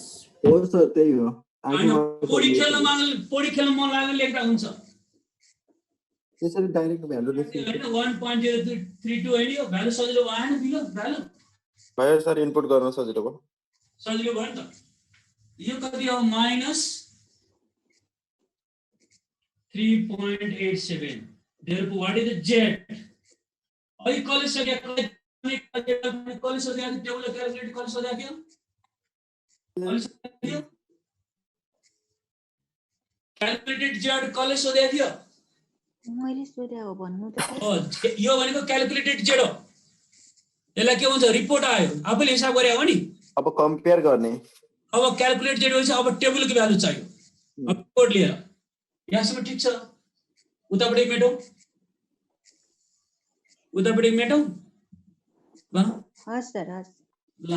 हो सर, त्यही हो। पोडी खेल्न मन लाग्यो लेख्दा हुन्छ। त्यसरी डाइरेक्ट भ्यालु लेख्नु हैन 1.032 हैन, यो भ्यालु सजिलो भएन दिलो भ्यालु भयो सर, इनपुट गर्न सजिलो भयो। सजिलो भयो नि त। यो कति हो minus 3.87, therefore what is the z? अभी कॉलेज से क्या कॉलेज से क्या टेबल कैलकुलेट कॉलेज से क्या कॉलेज से क्या क्याल्कुलेटेड जेड कसले सोधेको थियो? मैले सोधे हो भन्नु त यो भनेको क्याल्कुलेटेड जेड हो। यसलाई के भन्छ? रिपोर्ट आयो, आफैले हिसाब गरे हो नि। अब कम्पेयर गर्ने। अब क्याल्कुलेट जेड हुन्छ, अब टेबलको भ्यालु चाहियो। अब रिपोर्ट लिएर यहाँसम्म ठिक छ। उतापट्टि मेटौँ, उतापट्टि मेटौँ। हस् सर, हस्। ल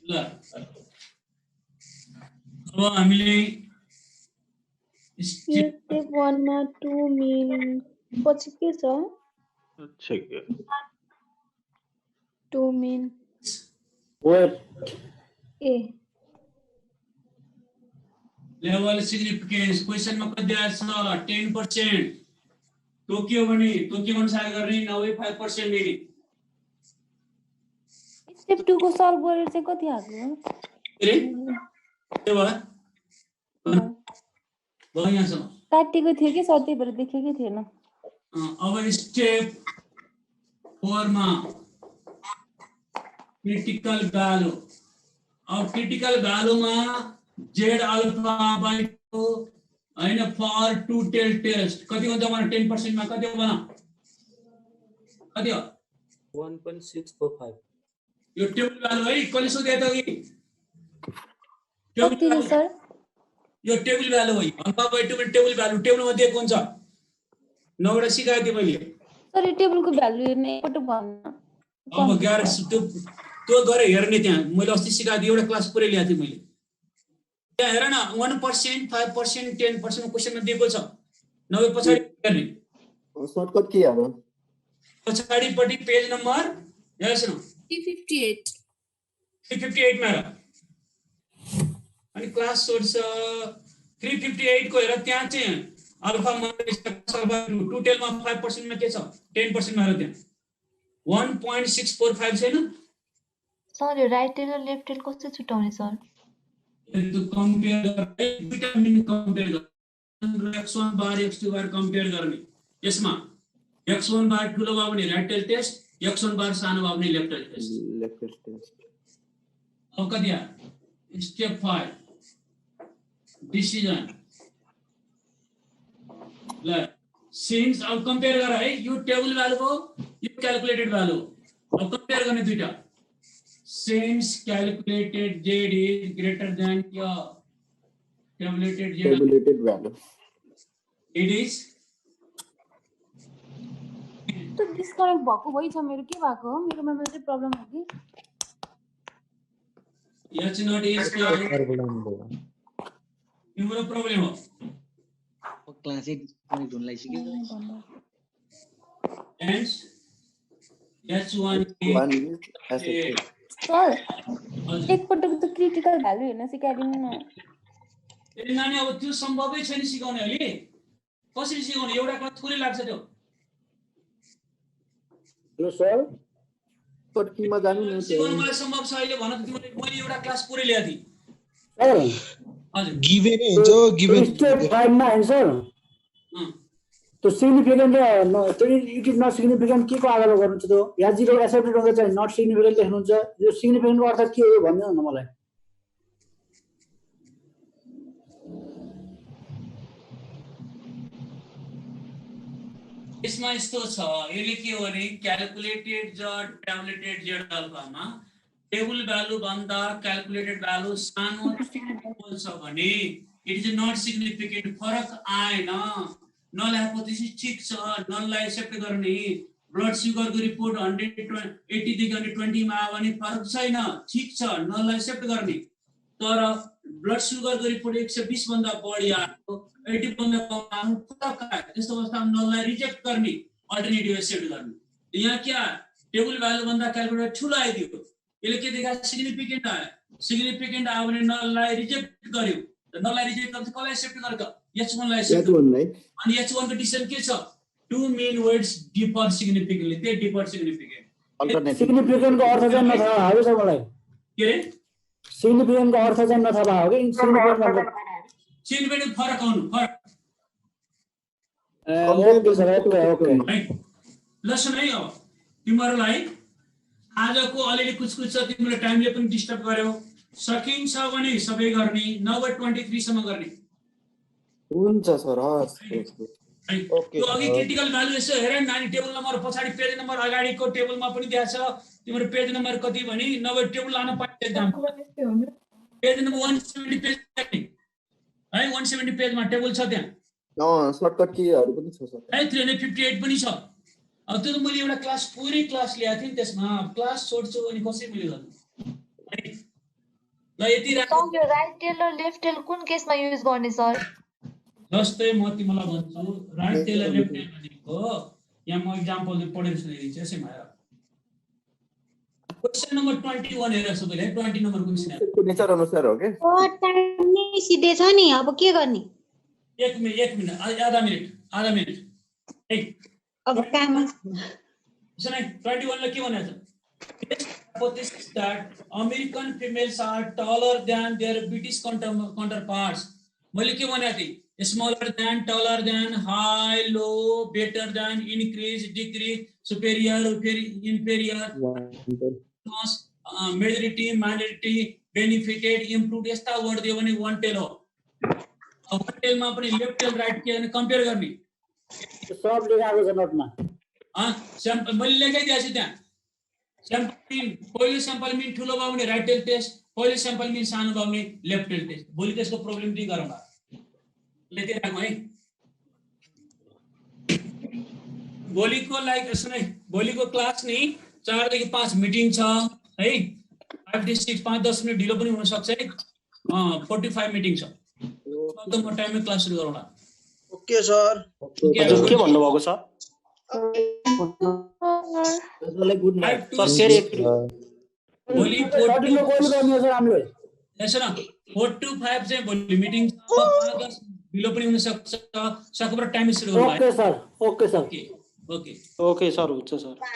ल अब हामीले स्टेप 1 मा 2 मिन पछि के छ? अच्छा के 2 मिन वेट ए लेभल सिग्निफिकेन्स क्वेशनमा कति आएछ? 10%। तोक्यो भने तोक्यो अनुसार गर्ने 95% लिने। स्टेप 2 को सल्भ गरेर चाहिँ कति आएको? रे के भयो? भयो यहाँसम्म काटेको थियो कि सर, त्यही भएर देखेकै थिएन। अब स्टेप 4 मा क्रिटिकल भ्यालु। अब क्रिटिकल भ्यालुमा जेड अल्फा बाइ 2 हैन फर टु टेल टेस्ट कति हुन्छ भने 10% मा कति हो भन? कति हो? 1.645। यो टेबल भ्यालु है, कसले सोधे त कि? कति हो सर? यो टेबल भ्यालु हो। अल्फा बाइ 2 टेबल भ्यालु टेबलमा दिएको हुन्छ। नौवटा सिकाएको थिएँ मैले। सर यो टेबलको भ्यालु हेर्ने एकपल्ट भन्न। अब ग्यार त्यो गरे हेर्ने त्यहाँ मैले अस्ति सिकाएको थिएँ, एउटा क्लास पुरै ल्याएको थिएँ मैले। त्यहाँ हेर न 1%, 5%, 10% क्वेशनमा दिएको छ। नभए पछाडि हेर्ने। सर्टकट के हो? पछाडिपट्टि पेज नम्बर हेर्नुस् न 358 358 मा हेर। अनि क्लास सोर्स 358 को हेर, त्यहाँ चाहिँ alpha minus alpha to Telma 5% मा के छ? 10% मा हेर त्यहाँ 1.645 छैन? सर यो राइट टेल र लेफ्ट टेल कसरी छुटाउने सर? त्यो कम्पेयर गर्ने, दुईटा मिन कम्पेयर गर्ने। x1 बार x2 बार कम्पेयर गर्ने। यसमा x1 बार ठुलो भयो भने राइट टेल टेस्ट, x1 बार सानो भयो भने left tail test. Left test. अब कति आयो? Step 5 decision. ल सिन्स अब कम्पेयर गर है, यो टेबल भ्यालु हो, यो क्याल्कुलेटेड भ्यालु हो। अब कम्पेयर गर्ने दुईटा। Since calculated Z is greater than your tabulated value, it is. तो डिस्कनेक्ट भएको भइ छ मेरो, के भएको हो? मेरो मोबाइल चाहिँ प्रब्लम हो कि? Yes, not is तिम्रो प्रब्लम हो। क्लास 8 पनि ढुन्लाई सिक्यो। Hence H1 is सर एकपटक त क्रिटिकल भ्यालु हेर्न सिकाइदिनु न। ए नानी अब त्यो सम्भवै छैन सिकाउने अहिले। कसरी सिकाउने? एउटा क्लास पुरै लाग्छ त्यो। हेलो सर कटिङमा जानु न। सिकाउनु मलाई सम्भव छ अहिले भन त तिमीले? मैले एउटा क्लास पुरै ल्याएको थिएँ। सर हजुर गिभन हुन्छ, गिभन स्टेप 5 मा हैन सर? तो सिग्निफिकेन्ट त्यो इट इज नट सिग्निफिकेन्ट के को आधारमा गर्नुहुन्छ? त्यो या जिरो एक्सेप्टेड हुन्छ चाहिँ नट सिग्निफिकेन्ट लेख्नुहुन्छ। यो सिग्निफिकेन्टको अर्थ के हो भन्नु न मलाई। यसमा यस्तो छ, यसले के हो भने क्याल्कुलेटेड जेड ट्याबुलेटेड जेड अल्फामा टेबल भ्यालु भन्दा क्याल्कुलेटेड भ्यालु सानो छ भने इट इज नट सिग्निफिकेन्ट। फरक आएन, नल्याएपछि ठिक छ, नललाई एक्सेप्ट गर्ने। ब्लड सुगरको रिपोर्ट 180 देखि 120 मा आयो भने फरक छैन, ठिक छ, नललाई एक्सेप्ट गर्ने। तर ब्लड सुगरको रिपोर्ट 120 भन्दा बढी आयो, 80 भन्दा कम आयो, फरक आयो। त्यस्तो अवस्थामा नललाई रिजेक्ट गर्ने, अल्टरनेटिभ एक्सेप्ट गर्ने। यहाँ क्या टेबल भ्यालु भन्दा क्याल्कुलेटर ठुलो आइदियो, यसले के देखायो? सिग्निफिकेन्ट आयो। सिग्निफिकेन्ट आयो भने नललाई रिजेक्ट गर्यो। नललाई रिजेक्ट गर्छ, कसलाई एक्सेप्ट गर्छ? H1 लाई एक्सेप्ट गर्छ। अनि H1 को डिसिजन के छ? Two mean words differ significantly, त्यो डिफर सिग्निफिकेन्ट। अल्टरनेटिभ सिग्निफिकेन्टको अर्थ चाहिँ नथाहा भएको छ मलाई। के रे? सिग्निफिकेन्टको अर्थ चाहिँ नथाहा भएको कि सिग्निफिकेन्ट फरक आउनु, फरक। Okay sir, okay. ल सुन है अब तिमीहरूलाई आजको अलिअलि कुछ छ तिमीले टाइमले पनि डिस्टर्ब गर्यो सकिन्छ भने सबै गर्ने नभए 23 सम्म गर्ने हुन्छ सर हस् ओके यो अघि क्रिटिकल भ्यालु यसो हेर नानी टेबल नम्बर पछाडी पेज नम्बर अगाडिको टेबलमा पनि दिएको छ तिम्रो पेज नम्बर कति भनी नभए टेबल लान पाइन्छ एक्जाम पेज नम्बर 170 पेज है 170 पेजमा टेबल छ त्यहाँ सर्टकट कीहरु पनि छ सर है 358 पनि छ अब त्यो त मैले एउटा क्लास पुरै क्लास ल्याएको थिएँ नि त्यसमा क्लास छोड्छु अनि कसै मैले गर्नु ल यति सर यो राइट टेल र लेफ्ट टेल कुन केसमा युज गर्ने सर जस्तै म तिमीलाई भन्छु राइट टेल र लेफ्ट टेल भनेको यहाँ म एक्जाम्पल पढेर सुनाइदिन्छु यसैमा हेर क्वेशन नम्बर 21 हेर सबैले 20 नम्बर क्वेशन नेचर अनुसार हो के टाइम नै सिधै छ नि अब के गर्ने 1 मिनेट आधा मिनेट ए अब काम सुन 21 ले के भनेछ hypothesis that American females are taller than their British counterparts मैले के भनेको थिएँ smaller than, taller than, high, low, better than, increase, decrease, superior, inferior, majority, minority, benefited, improved यस्ता वर्ड दियो भने one tail हो one tail मा पनि left tail right tail compare गर्ने सब लेखेको छ नोटमा स्याम्पल मैले लेखाइदिएको छु त्यहाँ स्याम्पल मिन पहिलो स्याम्पल मिन ठुलो भयो भने राइट टेल टेस्ट पहिलो स्याम्पल मिन सानो भयो भने लेफ्ट टेल टेस्ट भोलि त्यसको प्रब्लम पनि गरौँला लेखिराखौँ है भोलिको लाइक सुन है भोलिको क्लास नि 4 देखि 5 मिटिङ छ है 5 देखि 6 5-10 मिनेट ढिलो पनि हुन सक्छ है 45 मिटिङ छ एकदम टाइममै क्लास सुरु गरौँला ओके सर हजुर के भन्नु भएको छ गुड नाइट सर फेरि भोलि 4 to 5 चाहिँ भोलि मिटिङ छ 5-10 ढिलो पनि हुन सक्छ सकेर टाइम सुरु गरौँला okay sir okay okay sir हुन्छ सर